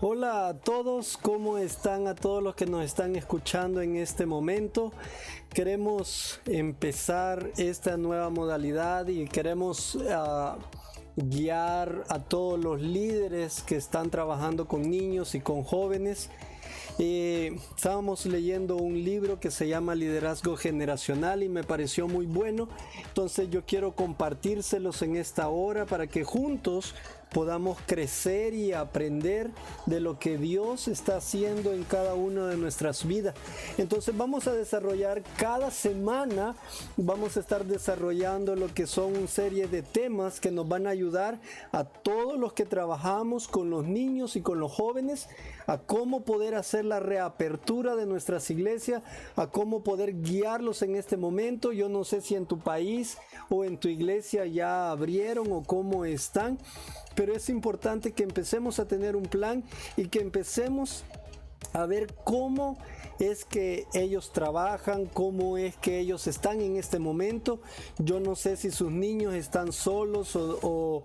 Hola a todos, ¿cómo están? A todos los que nos están escuchando en este momento. Queremos empezar esta nueva modalidad y queremos guiar a todos los líderes que están trabajando con niños y con jóvenes. Estábamos leyendo un libro que se llama Liderazgo Generacional y me pareció muy bueno. Entonces yo quiero compartírselos en esta hora para que juntos podamos crecer y aprender de lo que Dios está haciendo en cada una de nuestras vidas. Entonces vamos a desarrollar cada semana, vamos a estar desarrollando lo que son una serie de temas que nos van a ayudar a todos los que trabajamos con los niños y con los jóvenes, a cómo poder hacer la reapertura de nuestras iglesias, a cómo poder guiarlos en este momento. Yo no sé si en tu país o en tu iglesia ya abrieron o cómo están, pero es importante que empecemos a tener un plan y que empecemos a ver cómo es que ellos trabajan, cómo es que ellos están en este momento. Yo no sé si sus niños están solos o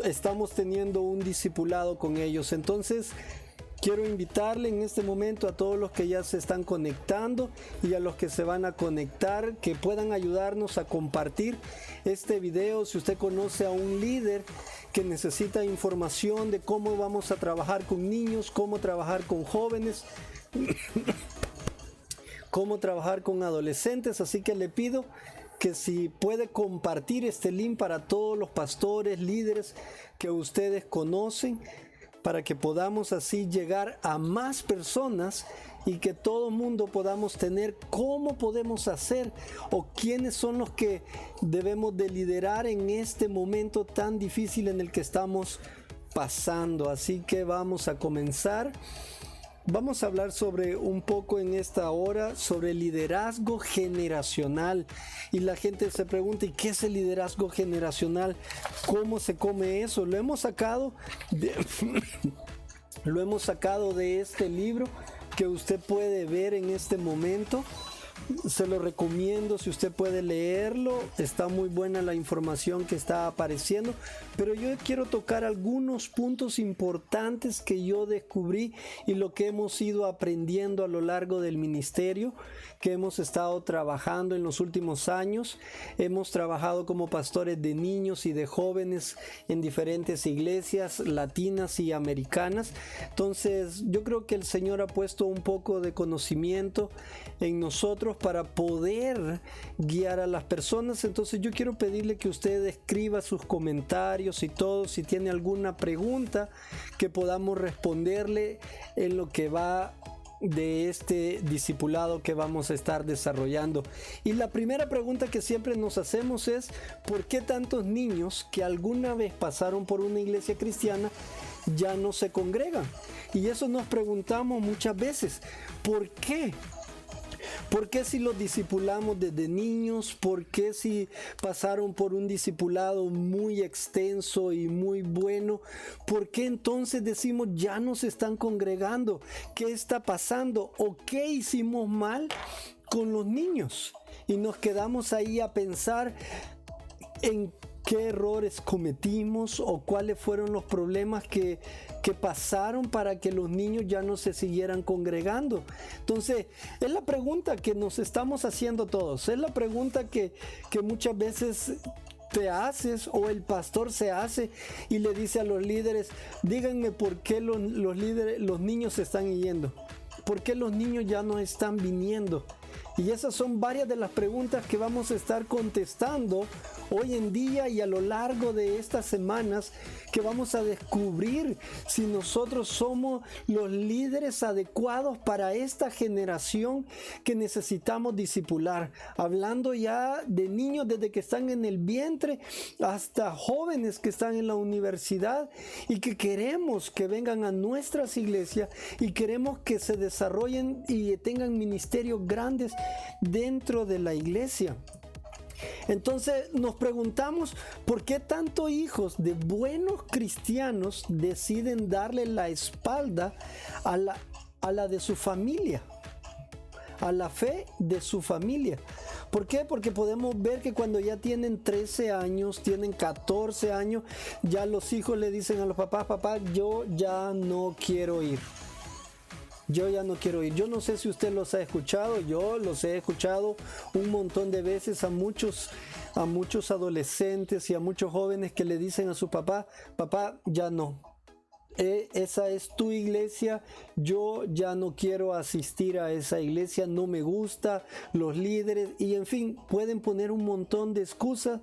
estamos teniendo un discipulado con ellos. Entonces, quiero invitarle en este momento a todos los que ya se están conectando y a los que se van a conectar, que puedan ayudarnos a compartir este video. Si usted conoce a un líder que necesita información de cómo vamos a trabajar con niños, cómo trabajar con jóvenes, cómo trabajar con adolescentes, así que le pido que si puede compartir este link para todos los pastores, líderes que ustedes conocen, para que podamos así llegar a más personas y que todo mundo podamos tener cómo podemos hacer o quiénes son los que debemos de liderar en este momento tan difícil en el que estamos pasando. Así que vamos a comenzar. Vamos a hablar sobre un poco en esta hora sobre liderazgo generacional. Y la gente se pregunta, ¿y qué es el liderazgo generacional? ¿Cómo se come eso? Lo hemos sacado de este libro que usted puede ver en este momento. Se lo recomiendo si usted puede leerlo. Está muy buena la información que está apareciendo, pero yo quiero tocar algunos puntos importantes que yo descubrí y lo que hemos ido aprendiendo a lo largo del ministerio que hemos estado trabajando en los últimos años. Hemos trabajado como pastores de niños y de jóvenes en diferentes iglesias latinas y americanas. Entonces yo creo que el Señor ha puesto un poco de conocimiento en nosotros para poder guiar a las personas. Entonces yo quiero pedirle que usted escriba sus comentarios y todo, si tiene alguna pregunta que podamos responderle en lo que va de este discipulado que vamos a estar desarrollando. Y la primera pregunta que siempre nos hacemos es: ¿por qué tantos niños que alguna vez pasaron por una iglesia cristiana ya no se congregan? Y eso nos preguntamos muchas veces. ¿Por qué? ¿Por qué si los discipulamos desde niños? ¿Por qué si pasaron por un discipulado muy extenso y muy bueno? ¿Por qué entonces decimos ya no se están congregando? ¿Qué está pasando? ¿O qué hicimos mal con los niños? Y nos quedamos ahí a pensar en qué errores cometimos o cuáles fueron los problemas que pasaron para que los niños ya no se siguieran congregando. Entonces, es la pregunta que nos estamos haciendo todos. Es la pregunta que muchas veces te haces o el pastor se hace y le dice a los líderes: díganme por qué los niños se están yendo. ¿Por qué los niños ya no están viniendo? Y esas son varias de las preguntas que vamos a estar contestando hoy en día y a lo largo de estas semanas, que vamos a descubrir si nosotros somos los líderes adecuados para esta generación que necesitamos discipular. Hablando ya de niños desde que están en el vientre hasta jóvenes que están en la universidad y que queremos que vengan a nuestras iglesias y queremos que se desarrollen y tengan ministerios grandes dentro de la iglesia. Entonces nos preguntamos por qué tantos hijos de buenos cristianos deciden darle la espalda a la de su familia, a la fe de su familia. ¿Por qué? Porque podemos ver que cuando ya tienen 13 años, tienen 14 años, ya los hijos le dicen a los papás, papá, yo ya no quiero ir. Yo ya no quiero ir. Yo no sé si usted los ha escuchado, yo los he escuchado un montón de veces a muchos adolescentes y a muchos jóvenes que le dicen a su papá, papá, ya no. Esa es tu iglesia, yo ya no quiero asistir a esa iglesia, no me gusta, los líderes, y en fin, pueden poner un montón de excusas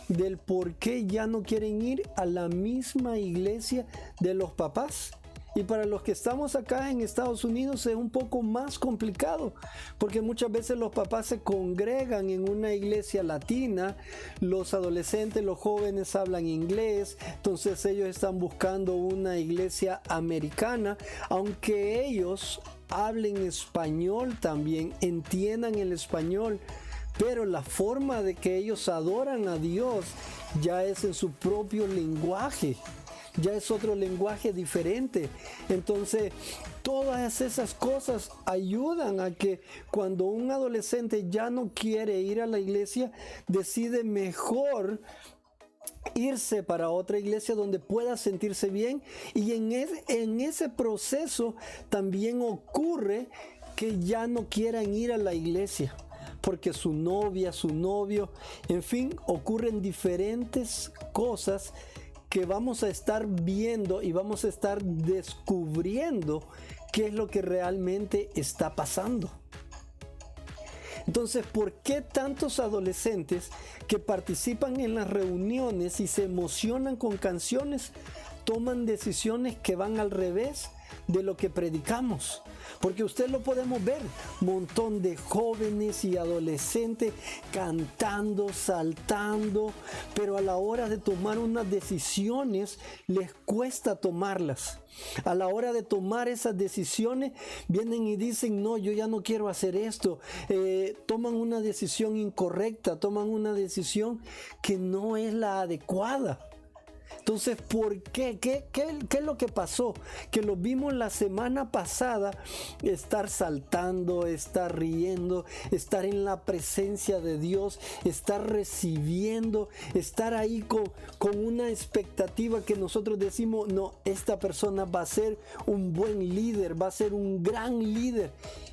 del por qué ya no quieren ir a la misma iglesia de los papás. Y para los que estamos acá en Estados Unidos es un poco más complicado, porque muchas veces los papás se congregan en una iglesia latina, los adolescentes, los jóvenes hablan inglés, entonces ellos están buscando una iglesia americana, aunque ellos hablen español también, entiendan el español, pero la forma de que ellos adoran a Dios ya es en su propio lenguaje. Ya es otro lenguaje diferente. Entonces, todas esas cosas ayudan a que cuando un adolescente ya no quiere ir a la iglesia, decide mejor irse para otra iglesia donde pueda sentirse bien. Y en ese proceso también ocurre que ya no quieran ir a la iglesia, porque su novia, su novio, en fin, ocurren diferentes cosas que vamos a estar viendo y vamos a estar descubriendo qué es lo que realmente está pasando. Entonces, ¿por qué tantos adolescentes que participan en las reuniones y se emocionan con canciones toman decisiones que van al revés de lo que predicamos? Porque usted lo podemos ver, montón de jóvenes y adolescentes cantando, saltando, pero a la hora de tomar unas decisiones les cuesta tomarlas. A la hora de tomar esas decisiones vienen y dicen, no, yo ya no quiero hacer esto. Toman una decisión incorrecta, toman una decisión que no es la adecuada. Entonces, ¿por qué? ¿Qué es lo que pasó? Que lo vimos la semana pasada, estar saltando, estar riendo, estar en la presencia de Dios, estar recibiendo, estar ahí con una expectativa que nosotros decimos, no, esta persona va a ser un buen líder, va a ser un gran líder.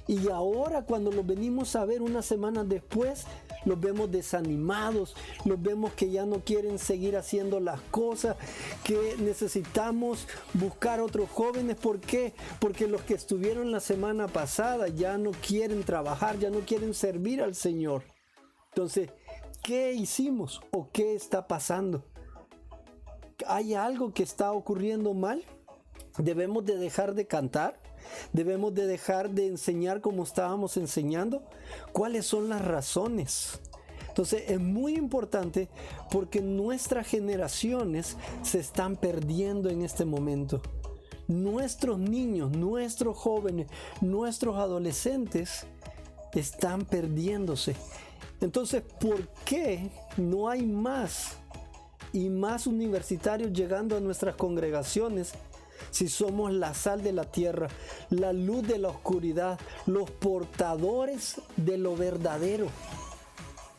Y ahora cuando lo venimos a ver unas semanas después, los vemos desanimados, los vemos que ya no quieren seguir haciendo las cosas, que necesitamos buscar otros jóvenes. ¿Por qué? Porque los que estuvieron la semana pasada ya no quieren trabajar, ya no quieren servir al Señor. Entonces, ¿qué hicimos o qué está pasando? ¿Hay algo que está ocurriendo mal? ¿Debemos de dejar de cantar? ¿Debemos de dejar de enseñar como estábamos enseñando? ¿Cuáles son las razones? Entonces es muy importante porque nuestras generaciones se están perdiendo en este momento. Nuestros niños, nuestros jóvenes, nuestros adolescentes están perdiéndose. Entonces, ¿por qué no hay más y más universitarios llegando a nuestras congregaciones? Si somos la sal de la tierra, la luz de la oscuridad, los portadores de lo verdadero.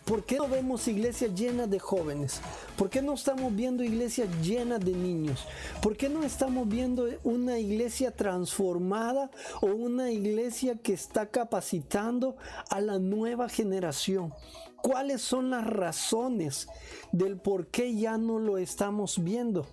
¿Por qué no vemos iglesias llenas de jóvenes? ¿Por qué no estamos viendo iglesias llenas de niños? ¿Por qué no estamos viendo una iglesia transformada o una iglesia que está capacitando a la nueva generación? ¿Cuáles son las razones del por qué ya no lo estamos viendo?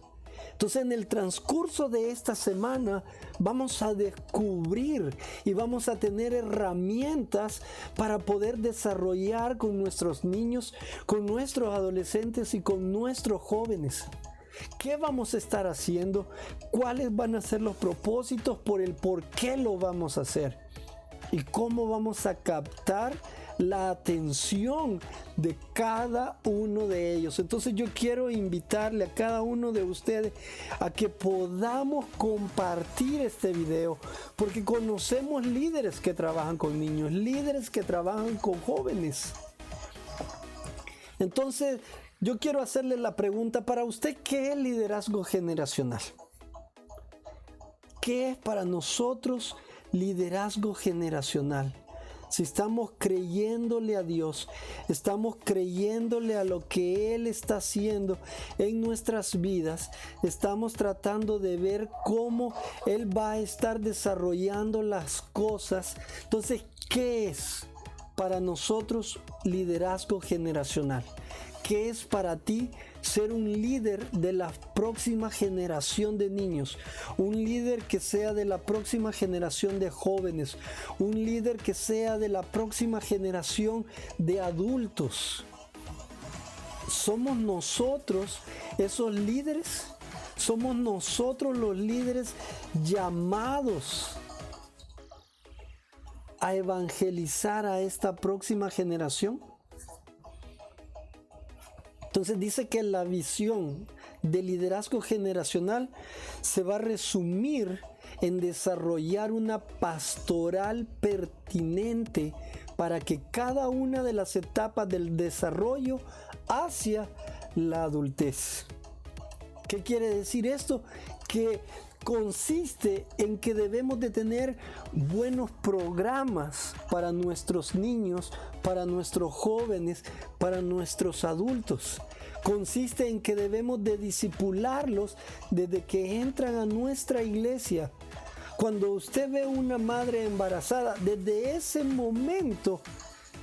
Entonces, en el transcurso de esta semana vamos a descubrir y vamos a tener herramientas para poder desarrollar con nuestros niños, con nuestros adolescentes y con nuestros jóvenes. ¿Qué vamos a estar haciendo? ¿Cuáles van a ser los propósitos por el por qué lo vamos a hacer? ¿Y cómo vamos a captar la atención de cada uno de ellos? Entonces yo quiero invitarle a cada uno de ustedes a que podamos compartir este video, porque conocemos líderes que trabajan con niños, líderes que trabajan con jóvenes. Entonces yo quiero hacerle la pregunta para usted: ¿qué es liderazgo generacional? ¿Qué es para nosotros liderazgo generacional? si estamos creyéndole a Dios, estamos creyéndole a lo que Él está haciendo en nuestras vidas, estamos tratando de ver cómo Él va a estar desarrollando las cosas. Entonces, ¿qué es para nosotros liderazgo generacional? ¿Qué es para ti ser un líder de la próxima generación de niños? Un líder que sea de la próxima generación de jóvenes. Un líder que sea de la próxima generación de adultos. ¿Somos nosotros esos líderes? ¿Somos nosotros los líderes llamados a evangelizar a esta próxima generación? Entonces dice que la visión de liderazgo generacional se va a resumir en desarrollar una pastoral pertinente para que cada una de las etapas del desarrollo hacia la adultez. ¿Qué quiere decir esto? Que consiste en que debemos de tener buenos programas para nuestros niños, para nuestros jóvenes, para nuestros adultos. Consiste en que debemos de discipularlos desde que entran a nuestra iglesia. Cuando usted ve una madre embarazada, desde ese momento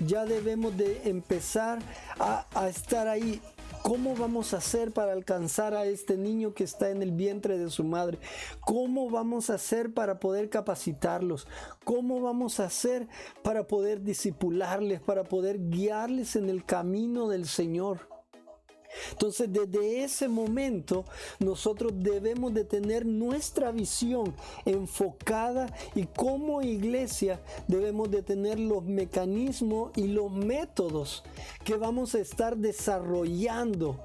ya debemos de empezar a estar ahí. ¿Cómo vamos a hacer para alcanzar a este niño que está en el vientre de su madre? ¿Cómo vamos a hacer para poder capacitarlos? ¿Cómo vamos a hacer para poder discipularles, para poder guiarles en el camino del Señor? Entonces, desde ese momento, nosotros debemos de tener nuestra visión enfocada, y como iglesia debemos de tener los mecanismos y los métodos que vamos a estar desarrollando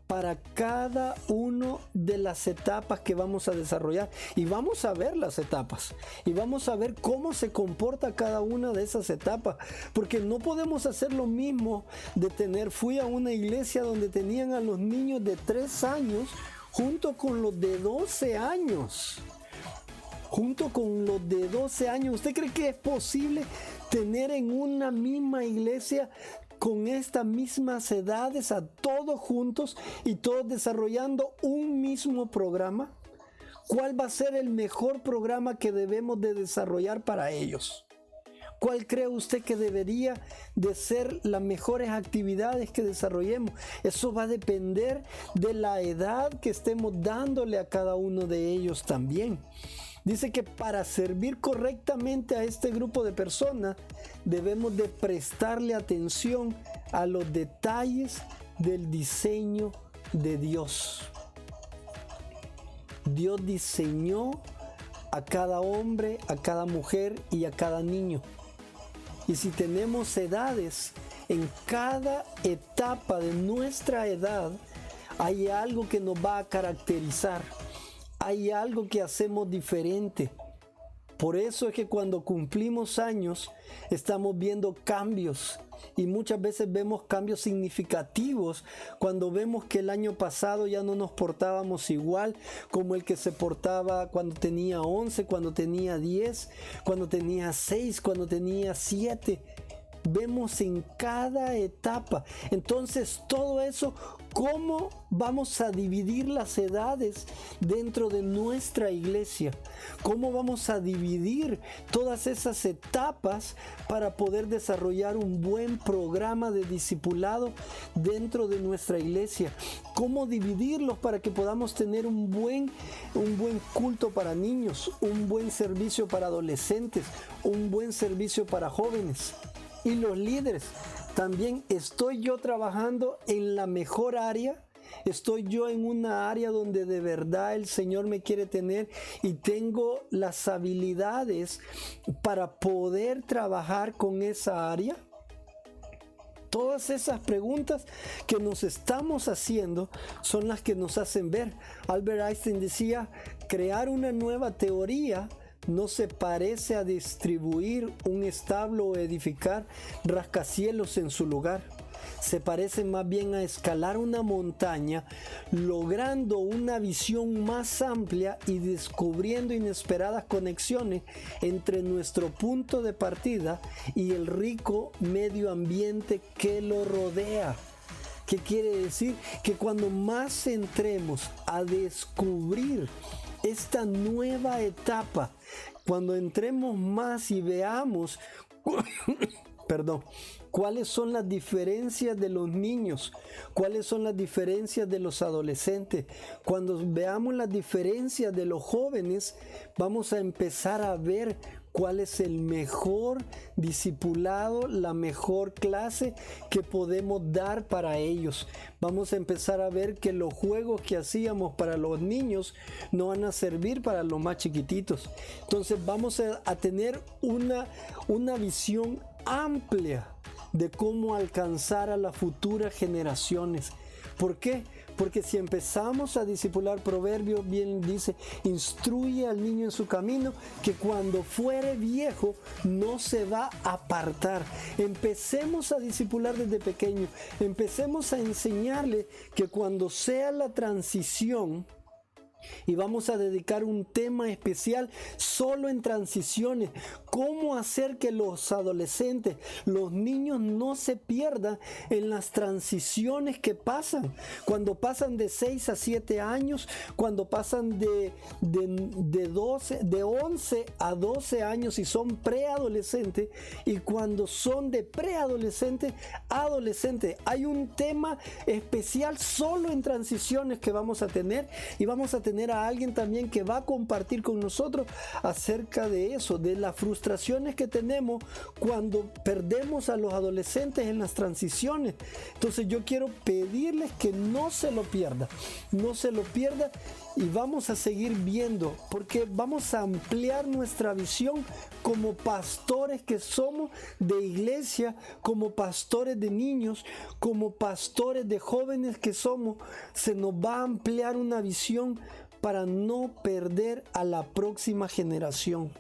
para cada una de las etapas que vamos a desarrollar. Y vamos a ver las etapas y vamos a ver cómo se comporta cada una de esas etapas, porque no podemos hacer lo mismo fui a una iglesia donde tenían a los niños de 3 años junto con los de 12 años. ¿Usted cree que es posible tener en una misma iglesia con estas mismas edades a todos juntos y todos desarrollando un mismo programa? ¿Cuál va a ser el mejor programa que debemos de desarrollar para ellos? ¿Cuál cree usted que debería de ser las mejores actividades que desarrollemos? Eso va a depender de la edad que estemos dándole a cada uno de ellos también. Dice que para servir correctamente a este grupo de personas debemos de prestarle atención a los detalles del diseño de Dios. Dios diseñó a cada hombre, a cada mujer y a cada niño. Y si tenemos edades, en cada etapa de nuestra edad hay algo que nos va a caracterizar. Hay algo que hacemos diferente. Por eso es que cuando cumplimos años estamos viendo cambios, y muchas veces vemos cambios significativos cuando vemos que el año pasado ya no nos portábamos igual como el que se portaba cuando tenía 11, cuando tenía 10, cuando tenía 6, cuando tenía 7. Vemos en cada etapa. Entonces, todo eso, ¿cómo vamos a dividir las edades dentro de nuestra iglesia? ¿Cómo vamos a dividir todas esas etapas para poder desarrollar un buen programa de discipulado dentro de nuestra iglesia? ¿Cómo dividirlos para que podamos tener un buen culto para niños, un buen servicio para adolescentes, un buen servicio para jóvenes? Y los líderes, también estoy yo trabajando en la mejor área, estoy yo en una área donde de verdad el Señor me quiere tener y tengo las habilidades para poder trabajar con esa área. Todas esas preguntas que nos estamos haciendo son las que nos hacen ver. Albert Einstein decía, crear una nueva teoría no se parece a distribuir un establo o edificar rascacielos en su lugar. se parece más bien a escalar una montaña, logrando una visión más amplia y descubriendo inesperadas conexiones entre nuestro punto de partida y el rico medio ambiente que lo rodea. ¿Qué quiere decir? Que cuando más entremos a descubrir esta nueva etapa, cuando entremos más y veamos cuáles son las diferencias de los niños, cuáles son las diferencias de los adolescentes, cuando veamos las diferencias de los jóvenes, vamos a empezar a ver cuál es el mejor discipulado, la mejor clase que podemos dar para ellos. Vamos a empezar a ver que los juegos que hacíamos para los niños no van a servir para los más chiquititos. Entonces vamos a tener una visión amplia de cómo alcanzar a las futuras generaciones. ¿Por qué? Porque si empezamos a discipular, Proverbios bien dice, instruye al niño en su camino, que cuando fuere viejo no se va a apartar. Empecemos a discipular desde pequeño, empecemos a enseñarle que cuando sea la transición, y vamos a dedicar un tema especial solo en transiciones. Cómo hacer que los adolescentes, los niños no se pierdan en las transiciones que pasan. Cuando pasan de 6 a 7 años, cuando pasan de 11 a 12 años y son preadolescentes, y cuando son de preadolescente a adolescente. Hay un tema especial solo en transiciones que vamos a tener, y vamos a tener a alguien también que va a compartir con nosotros acerca de eso, de las frustraciones que tenemos cuando perdemos a los adolescentes en las transiciones. Entonces yo quiero pedirles que no se lo pierda, y vamos a seguir viendo, porque vamos a ampliar nuestra visión como pastores que somos de iglesia, como pastores de niños, como pastores de jóvenes que somos. Se nos va a ampliar una visión para no perder a la próxima generación.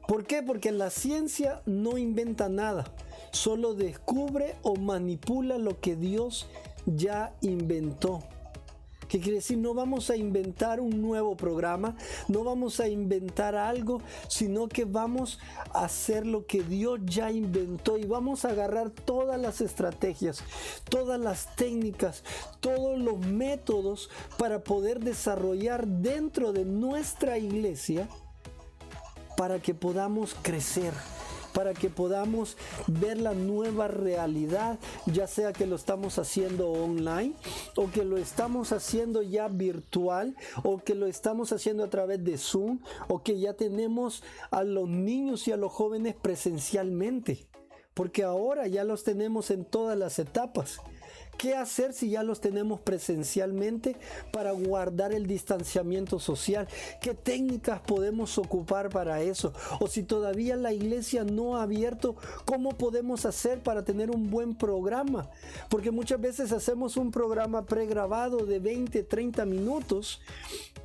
¿Por qué? Porque la ciencia no inventa nada, solo descubre o manipula lo que Dios ya inventó. ¿Qué quiere decir? No vamos a inventar un nuevo programa, no vamos a inventar algo, sino que vamos a hacer lo que Dios ya inventó, y vamos a agarrar todas las estrategias, todas las técnicas, todos los métodos para poder desarrollar dentro de nuestra iglesia, para que podamos crecer, para que podamos ver la nueva realidad, ya sea que lo estamos haciendo online, o que lo estamos haciendo ya virtual, o que lo estamos haciendo a través de Zoom, o que ya tenemos a los niños y a los jóvenes presencialmente, porque ahora ya los tenemos en todas las etapas. ¿Qué hacer si ya los tenemos presencialmente para guardar el distanciamiento social? ¿Qué técnicas podemos ocupar para eso? O si todavía la iglesia no ha abierto, ¿cómo podemos hacer para tener un buen programa? Porque muchas veces hacemos un programa pregrabado de 20, 30 minutos,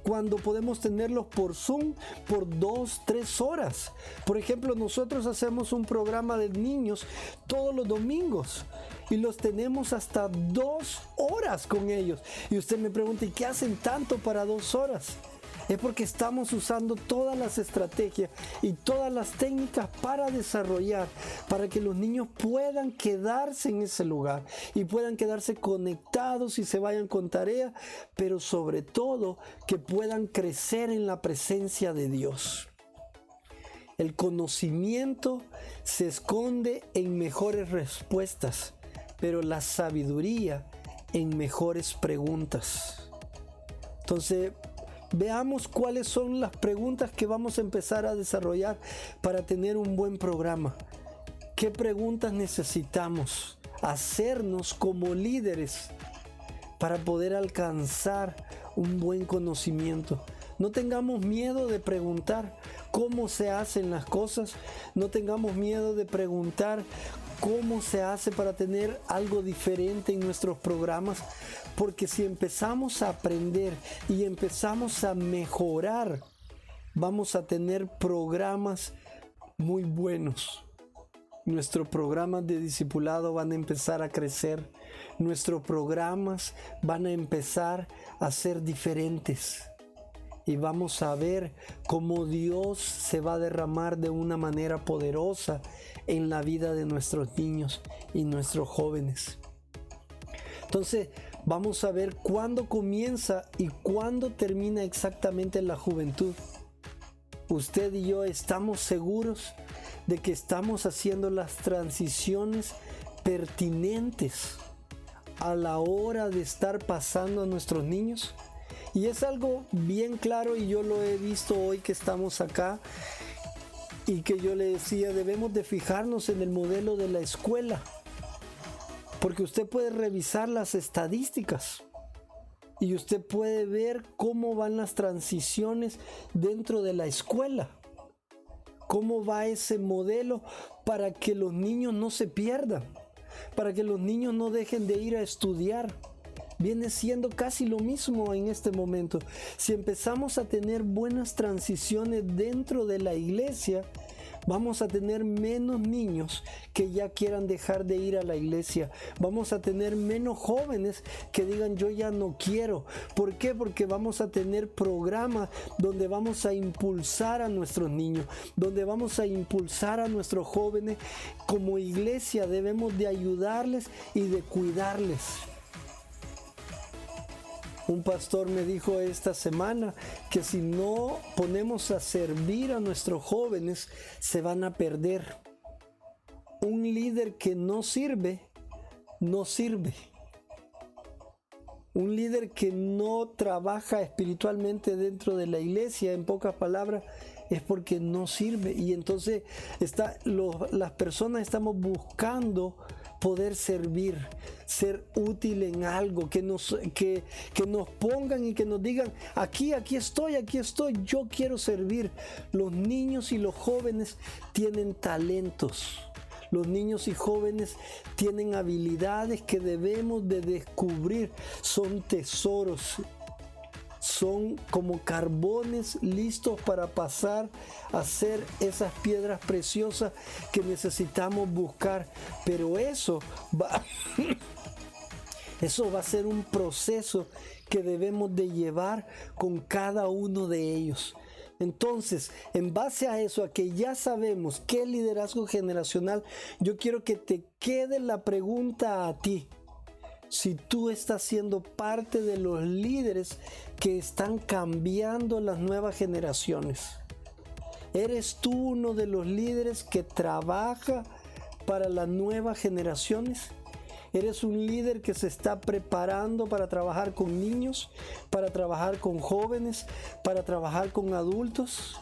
cuando podemos tenerlos por Zoom por 2, 3 horas. Por ejemplo, nosotros hacemos un programa de niños todos los domingos, y los tenemos hasta 2 horas con ellos. Y usted me pregunta, ¿y qué hacen tanto para 2 horas? Es porque estamos usando todas las estrategias y todas las técnicas para desarrollar, para que los niños puedan quedarse en ese lugar y puedan quedarse conectados y se vayan con tarea, pero sobre todo que puedan crecer en la presencia de Dios. El conocimiento se esconde en mejores respuestas, pero la sabiduría en mejores preguntas. Entonces, veamos cuáles son las preguntas que vamos a empezar a desarrollar para tener un buen programa. ¿Qué preguntas necesitamos hacernos como líderes para poder alcanzar un buen conocimiento? No tengamos miedo de preguntar cómo se hacen las cosas. No tengamos miedo de preguntar cómo se hace para tener algo diferente en nuestros programas, porque si empezamos a aprender y empezamos a mejorar, vamos a tener programas muy buenos. Nuestros programas de discipulado van a empezar a crecer. Nuestros programas van a empezar a ser diferentes. Y vamos a ver cómo Dios se va a derramar de una manera poderosa en la vida de nuestros niños y nuestros jóvenes. Entonces, vamos a ver cuándo comienza y cuándo termina exactamente la juventud. Usted y yo estamos seguros de que estamos haciendo las transiciones pertinentes a la hora de estar pasando a nuestros niños. Y es algo bien claro, y yo lo he visto hoy que estamos acá, y que yo le decía, debemos de fijarnos en el modelo de la escuela, porque usted puede revisar las estadísticas y usted puede ver cómo van las transiciones dentro de la escuela, cómo va ese modelo para que los niños no se pierdan, para que los niños no dejen de ir a estudiar. Viene siendo casi lo mismo en este momento. Si empezamos a tener buenas transiciones dentro de la iglesia, vamos a tener menos niños que ya quieran dejar de ir a la iglesia. Vamos a tener menos jóvenes que digan yo ya no quiero. ¿Por qué? Porque vamos a tener programas donde vamos a impulsar a nuestros niños, donde vamos a impulsar a nuestros jóvenes. Como iglesia debemos de ayudarles y de cuidarles. Un pastor me dijo esta semana que si no ponemos a servir a nuestros jóvenes, se van a perder. Un líder que no sirve, no sirve. Un líder que no trabaja espiritualmente dentro de la iglesia, en pocas palabras, es porque no sirve. Y entonces las personas estamos buscando poder servir, ser útil en algo, que nos pongan y que nos digan, aquí estoy, yo quiero servir. Los niños y los jóvenes tienen talentos. Los niños y jóvenes tienen habilidades que debemos de descubrir. Son tesoros. Son como carbones listos para pasar a ser esas piedras preciosas que necesitamos buscar. Pero eso va a ser un proceso que debemos de llevar con cada uno de ellos. Entonces, en base a eso, a que ya sabemos qué es liderazgo generacional, yo quiero que te quede la pregunta a ti. Si tú estás siendo parte de los líderes que están cambiando las nuevas generaciones. ¿Eres tú uno de los líderes que trabaja para las nuevas generaciones? ¿Eres un líder que se está preparando para trabajar con niños, para trabajar con jóvenes, para trabajar con adultos?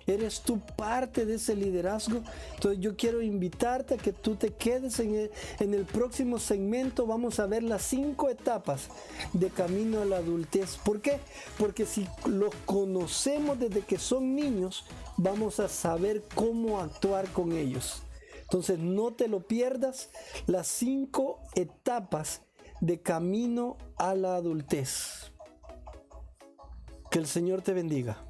¿Eres tú parte de ese liderazgo? Entonces yo quiero invitarte a que tú te quedes en el próximo segmento. Vamos a ver las 5 etapas de camino a la adultez. ¿Por qué? Porque si los conocemos desde que son niños, vamos a saber cómo actuar con ellos. Entonces no te lo pierdas, las 5 etapas de camino a la adultez. Que el Señor te bendiga.